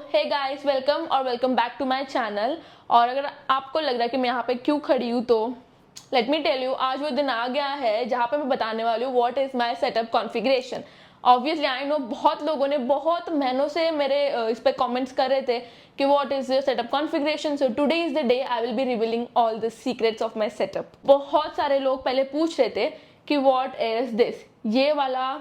Hey guys, welcome back to my channel. और अगर आपको लग रहा है कि मैं यहाँ पे क्यों खड़ी हूँ तो लेट मी टेल यू, आज वो दिन आ गया है जहाँ पे मैं बताने वाली हूँ what is my setup configuration. Obviously I know बहुत लोगों ने बहुत महीनों से मेरे इस पे कमेंट्स कर रहे थे कि what is your setup configuration. So today is the day I will B revealing all the secrets of my setup. बहुत सारे लोग पहले पूछ रहे थे कि व्हाट इज दिस, ये वाला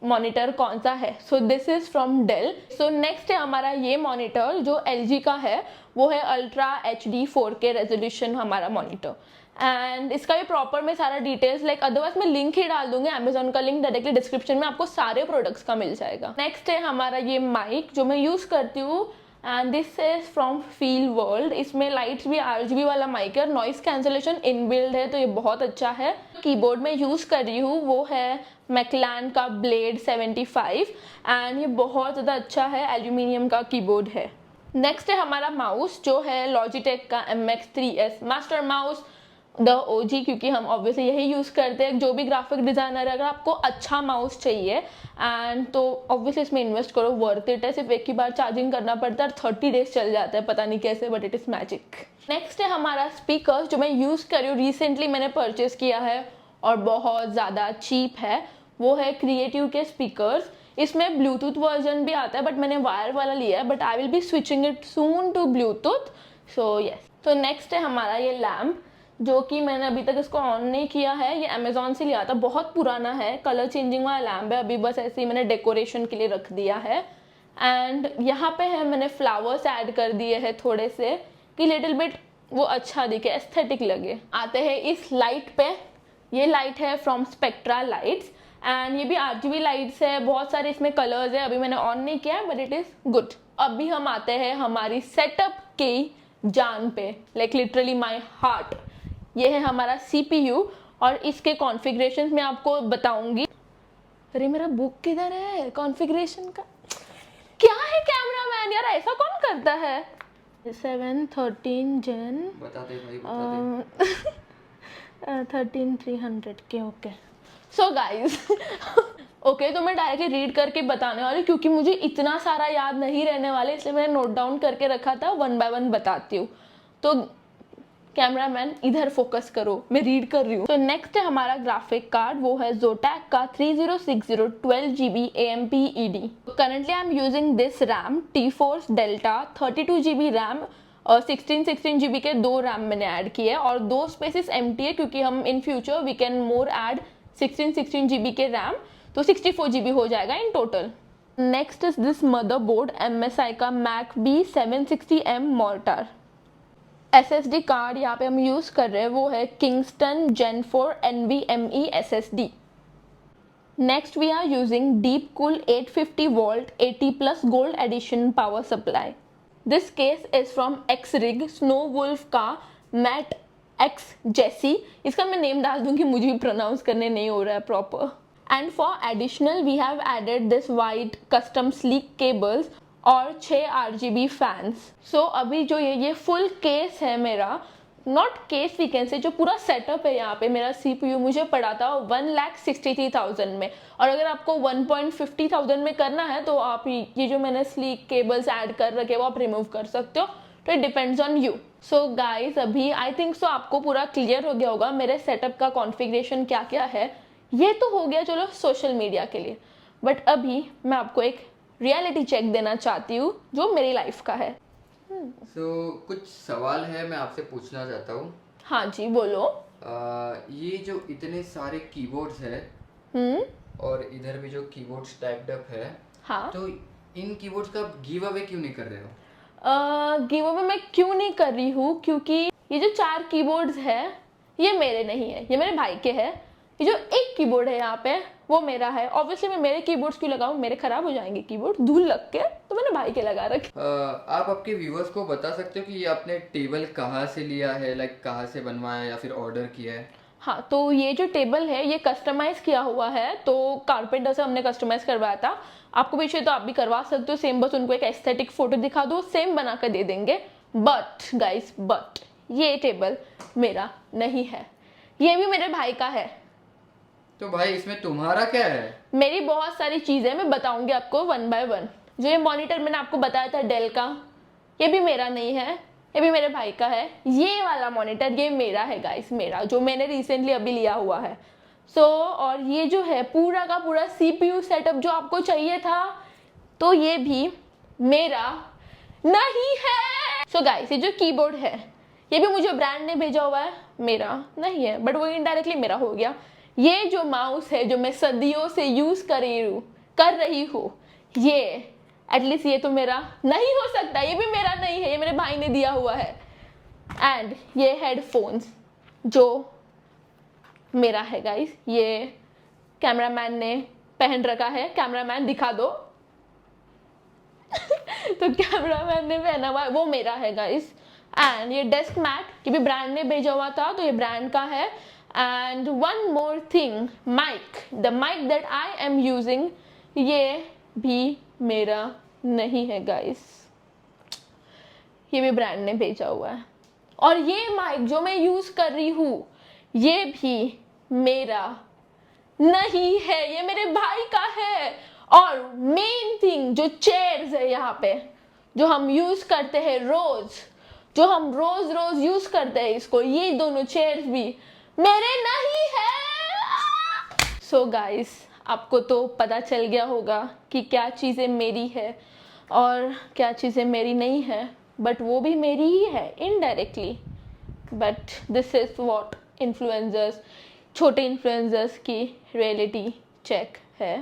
मॉनिटर कौन सा है। So this is from Dell. So next है हमारा ये मॉनिटर जो LG का है, वो है अल्ट्रा HD 4K रेजोल्यूशन हमारा मॉनिटर। एंड इसका भी प्रॉपर में सारा डिटेल्स अदरवाइज मैं लिंक ही डाल दूंगी, अमेजोन का लिंक डायरेक्टली डिस्क्रिप्शन में आपको सारे प्रोडक्ट्स का मिल जाएगा। नेक्स्ट है हमारा ये माइक जो मैं यूज करती हूँ and this is from feel world. इसमें लाइट्स भी RGB वाला माइक है और नॉइस कैंसलेशन इनबिल्ड है, तो ये बहुत अच्छा है। कीबोर्ड में यूज कर रही हूँ वो है मैकलैन का ब्लेड 75 एंड ये बहुत ज़्यादा अच्छा है, एल्यूमिनियम का कीबोर्ड है। नेक्स्ट है हमारा माउस जो है लॉजिटेक का MX3S master mouse, the OG, क्योंकि हम ऑब्वियसली यही यूज़ करते हैं। जो भी ग्राफिक डिज़ाइनर है, अगर आपको अच्छा माउस चाहिए एंड तो ऑब्वियसली इसमें इन्वेस्ट करो, वर्थ इट है। सिर्फ एक ही बार चार्जिंग करना पड़ता है, 30 डेज चल जाता है, पता नहीं कैसे, but it is magic. Next है हमारा स्पीकर जो मैं यूज़ कर रही हूँ, रिसेंटली मैंने परचेज किया है और बहुत ज़्यादा चीप है। वो है क्रिएटिव के स्पीकर्स। इसमें ब्लूटूथ वर्जन भी आता है बट मैंने वायर वाला लिया है, but I will be switching it soon to Bluetooth. So yes. तो नेक्स्ट है हमारा ये लैम्प जो कि मैंने अभी तक इसको ऑन नहीं किया है, ये अमेजोन से लिया था, बहुत पुराना है, कलर चेंजिंग वाला लैम्प है। अभी बस ऐसे ही मैंने डेकोरेशन के लिए रख दिया है। एंड यहाँ पे है मैंने फ्लावर्स ऐड कर दिए हैं थोड़े से कि लिटिल बिट वो अच्छा दिखे, एस्थेटिक लगे। आते हैं इस लाइट पे। ये लाइट है फ्रॉम स्पेक्ट्रा लाइट्स एंड ये भी RGB लाइट्स है, बहुत सारे इसमें कलर्स है। अभी मैंने ऑन नहीं किया बट इट इज गुड। अभी हम आते हैं हमारी सेटअप की जान पे, लाइक लिटरली माई हार्ट। ये है हमारा CPU और इसके कॉन्फ़िगरेशंस मैं आपको बताऊंगी। अरे मेरा बुक किधर है कॉन्फ़िगरेशन का? क्या है कैमरामैन यार, ऐसा कौन करता है? 713 Gen बता दे भाई, बता दे। 13300 के। ओके सो गाइज ओके, तो मैं डायरेक्टली रीड करके बताने वाली क्योंकि मुझे इतना सारा याद नहीं रहने वाले, इसलिए मैंने नोट डाउन करके रखा था। 1 बाय 1 बताती हूँ, तो कैमरामैन इधर फोकस करो, मैं रीड कर रही हूँ। तो नेक्स्ट है हमारा ग्राफिक कार्ड, वो है Zotac का 3060 12GB AMP-ED। Currently I am using this RAM T-Force Delta 32GB RAM और 16GB के 2 रैम मैंने ऐड किए और 2 स्पेसिस एम्प्टी है क्योंकि हम in future we can more add 16GB के रैम, तो 64GB हो जाएगा in total. Next is this motherboard MSI का Mac B760M Mortar। SSD card यहाँ पे हम यूज कर रहे हैं वो है Kingston Gen 4 NVMe SSD। Next we are using Deepcool 850 volt 80+ gold edition power supply। This case is from Xrig Snowwolf का Matte X Jesse। इसका मैं नेम डाल दूंगी, मुझे भी प्रोनाउंस करने नहीं हो रहा है proper. And for additional we have added this white custom sleek cables और 6 RGB फैंस। सो अभी जो ये फुल केस है मेरा, नॉट केस वी कैन से, जो पूरा सेटअप है यहाँ पे मेरा CPU मुझे पड़ा था 1,63,000 में। और अगर आपको 1,50,000 में करना है तो आप ये जो मैंने स्लीक केबल्स ऐड कर रखे वो आप रिमूव कर सकते हो, तो it depends on you. So guys अभी आई थिंक सो आपको पूरा क्लियर हो गया होगा मेरे सेटअप का कॉन्फ़िगरेशन क्या क्या है। ये तो हो गया चलो सोशल मीडिया के लिए, बट अभी मैं आपको एक रियलिटी चेक देना चाहती हूँ जो मेरी लाइफ का है। कुछ सवाल है मैं आपसे पूछना चाहता हूँ। हाँ जी बोलो। ये जो इतने सारे कीबोर्ड्स है और इधर भी जो कीबोर्ड स्टैक्ड अप है, हाँ, तो इन कीबोर्ड्स का गिव अवे क्यों नहीं कर रहे हो? गिव अवे मैं क्यों नहीं कर रही हूँ क्योंकि ये जो 4 कीबोर्ड्स है ये मेरे नहीं है, ये मेरे भाई के है। ये जो एक कीबोर्ड है यहाँ पे वो मेरा है। ऑब्वियसली मैं मेरे कीबोर्ड्स क्यों लगाऊं, मेरे खराब हो जाएंगे कीबोर्ड धूल लग के, तो मैंने भाई के लगा रखे। आप आपके व्यूअर्स को बता सकते हो कि ये आपने टेबल कहाँ से लिया है, लाइक कहाँ से बनवाया या फिर ऑर्डर किया है? हाँ, तो ये जो टेबल है ये कस्टमाइज किया हुआ है, तो कारपेंटर से हमने कस्टमाइज करवाया था। आपको भी चाहिए तो आप भी करवा सकते हो सेम, बस उनको एक एस्थेटिक फोटो दिखा दो, सेम बना कर दे देंगे। बट गाइस ये टेबल मेरा नहीं है, ये भी मेरे भाई का है। तो भाई इसमें तुम्हारा क्या है? मेरी बहुत सारी चीजें मैं बताऊंगी आपको 1 by 1। जो ये मॉनिटर मैंने आपको बताया था डेल का, ये भी मेरा नहीं है, ये भी मेरे भाई का है। ये वाला मॉनिटर ये मेरा है गाइस, मेरा जो मैंने रिसेंटली अभी लिया हुआ है। और ये जो है पूरा का पूरा CPU सेटअप जो आपको चाहिए था, तो ये भी मेरा नहीं है। गाइस ये जो कीबोर्ड है ये भी मुझे ब्रांड ने भेजा हुआ है, मेरा नहीं है, बट वो इनडायरेक्टली मेरा हो गया। ये जो माउस है जो मैं सदियों से यूज कर रही हूँ, ये एटलीस्ट ये तो मेरा नहीं हो सकता, ये भी मेरा नहीं है, ये मेरे भाई ने दिया हुआ है। एंड ये हेडफोन्स जो मेरा है गाइस, ये कैमरामैन ने पहन रखा है, कैमरामैन दिखा दो तो कैमरामैन ने पहना हुआ है, वो मेरा है गाइस। एंड ये डेस्क मैट ये भी ब्रांड ने भेजा हुआ था, तो ये ब्रांड का है। And one more thing, mic, the mic that I am using, ये भी मेरा नहीं है गाइस, ये भी ब्रांड ने भेजा हुआ है। और ये माइक जो मैं यूज कर रही हूँ ये भी मेरा नहीं है, ये मेरे भाई का है। और मेन थिंग जो चेयर्स है यहाँ पे जो हम यूज करते हैं रोज, जो हम रोज रोज यूज करते हैं इसको, ये दोनों चेयर्स भी मेरे नहीं है। गाइस आपको तो पता चल गया होगा कि क्या चीज़ें मेरी है और क्या चीज़ें मेरी नहीं है, बट वो भी मेरी ही है indirectly. But this is what influencers, छोटे इन्फ्लुएंसर्स की रियलिटी चेक है।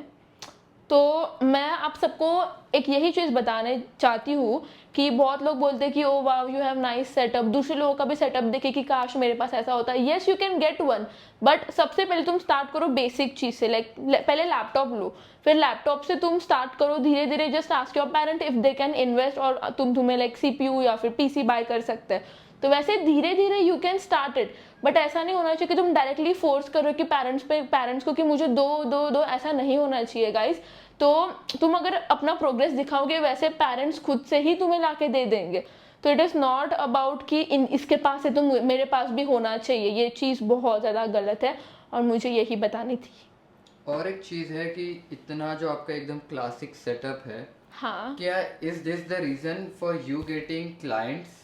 तो मैं आप सबको एक यही चीज़ बताने चाहती हूँ कि बहुत लोग बोलते हैं कि oh wow you have nice setup, दूसरे लोगों का भी सेटअप देखे कि काश मेरे पास ऐसा होता है। Yes you can get one, but सबसे पहले तुम स्टार्ट करो बेसिक चीज़ से, लाइक पहले लैपटॉप लो, फिर लैपटॉप से तुम स्टार्ट करो धीरे धीरे। Just ask your parent if they can invest, और तुम्हें लाइक CPU या फिर PC बाय कर सकते हैं। तो वैसे धीरे धीरे you can start it, but ऐसा नहीं होना चाहिए कि तुम डायरेक्टली फोर्स करो कि पेरेंट्स को कि मुझे दो, ऐसा नहीं होना चाहिए गाइस। तो तुम अगर अपना प्रोग्रेस दिखाओगे वैसे पेरेंट्स खुद से ही तुम्हें लाके दे देंगे। तो इट इज़ नॉट अबाउट कि इसके पास है तो मेरे पास भी होना चाहिए, ये चीज़ बहुत ज़्यादा गलत है और मुझे यही बतानी थी। और एक चीज़ है कि इतना जो आपका एकदम क्लासिक सेटअप है, हाँ, क्या is this the reason for you getting clients,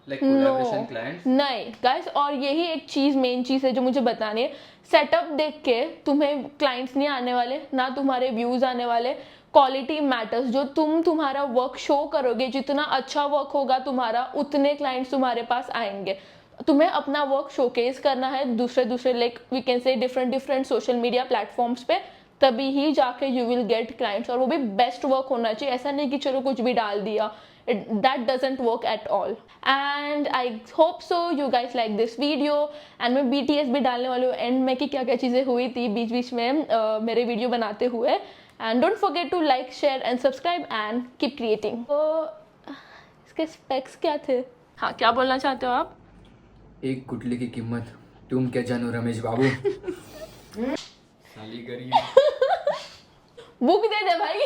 like collaboration clients? नहीं गाइस, और यही एक चीज़ मेन चीज़ है जो मुझे बतानी है। सेटअप देख के तुम्हें क्लाइंट्स नहीं आने वाले, ना तुम्हारे व्यूज़ आने वाले। क्वालिटी मैटर्स, जो तुम्हारा वर्क शो करोगे, जितना अच्छा वर्क होगा तुम्हारा, उतने क्लाइंट्स तुम्हारे पास आएंगे। तुम्हें अपना वर्क शोकेस करना है दूसरे लाइक वी कैन से डिफरेंट सोशल मीडिया प्लेटफॉर्म्स पे, तभी ही जाके यू विल गेट क्लाइंट्स। और वो भी बेस्ट वर्क होना चाहिए, ऐसा नहीं कि चलो कुछ भी डाल दिया, that doesn't work at all. And I hope so you guys like this video, and मैं BTS भी डालने वाली हूँ एंड में कि क्या क्या चीज़ें हुई थी बीच बीच में मेरे वीडियो बनाते हुए। and don't forget to like, share and subscribe and keep creating. तो इसके स्पेक्स क्या थे? हाँ, क्या बोलना चाहते हो आप? एक गुटली की कीमत तुम क्या जानो रमेश बाबू। साली गरीब। बुक दे दे भाई।